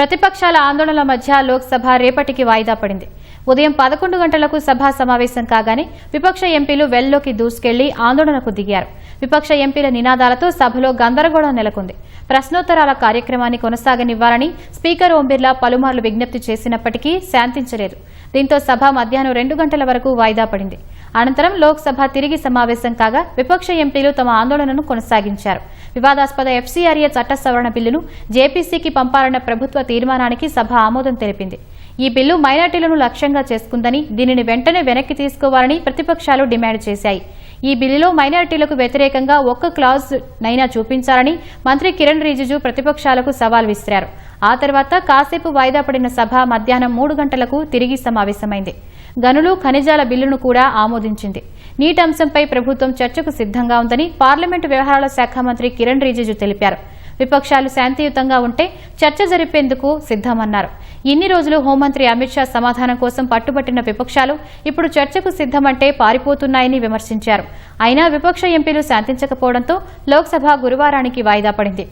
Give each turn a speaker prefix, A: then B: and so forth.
A: ప్రతిపక్షాల ఆందోళనల మధ్య లోక్సభ రేపటికి వాయిదా పడింది. ఉదయం 11 గంటలకు సభ సమావేశం కాగానే విపక్ష ఎంపీలు వెల్లోకి దూసుకెళ్లి ఆందోళనకు దిగారు. విపక్ష ఎంపీల నినాదాలతో సభలో గందరగోళం నెలకొంది. ప్రశ్నోత్తరాల కార్యక్రమాన్ని కొనసాగనివ్వాలని స్పీకర్ ఓం బిర్లా పలుమార్లు విజ్ఞప్తి చేసినప్పటికీ శాంతించలేదు. దీంతో సభ మధ్యాహ్నం 2 గంటల వరకు వాయిదా పడింది. అనంతరం లోక్సభ తిరిగి సమావేశం కాగా విపక్ష ఎంపీలు తమ ఆందోళనను కొనసాగించారు. వివాదాస్పద ఎఫ్సీఆర్ఏ చట్ట సవరణ బిల్లును జేపీసీకి పంపాలన్న ప్రభుత్వ తీర్మానానికి సభ ఆమోదం తెలిపింది. ఈ బిల్లు మైనార్టీలను లక్ష్యంగా చేసుకుందని, దీనిని వెంటనే వెనక్కి తీసుకోవాలని ప్రతిపక్షాలు డిమాండ్ చేశాయి. ఈ బిల్లులో మైనార్టీలకు వ్యతిరేకంగా ఒక్క క్లాజ్ నైనా చూపించాలని మంత్రి కిరణ్ రిజిజు ప్రతిపక్షాలకు సవాల్ విసిరారు. ఆ తర్వాత కాసేపు వాయిదా పడిన సభ మధ్యాహ్నం 3 గంటలకు తిరిగి సమావేశమైంది. గనులు, ఖనిజాల బిల్లును కూడా ఆమోదించింది. నీటి అంశంపై ప్రభుత్వం చర్చకు సిద్ధంగా ఉందని పార్లమెంటు వ్యవహారాల శాఖ మంత్రి కిరణ్ రిజిజు తెలిపారు. విపక్షాలు శాంతియుతంగా ఉంటే చర్చ జరిపేందుకు సిద్దమన్నారు. ఇన్ని రోజులు హోంమంత్రి అమిత్ షా సమాధానం కోసం పట్టుబట్టిన విపక్షాలు ఇప్పుడు చర్చకు సిద్దమంటే పారిపోతున్నాయని విమర్శించారు. అయినా విపక్ష ఎంపీలు శాంతించకపోవడంతో లోక్సభ గురువారానికి వాయిదా పడింది.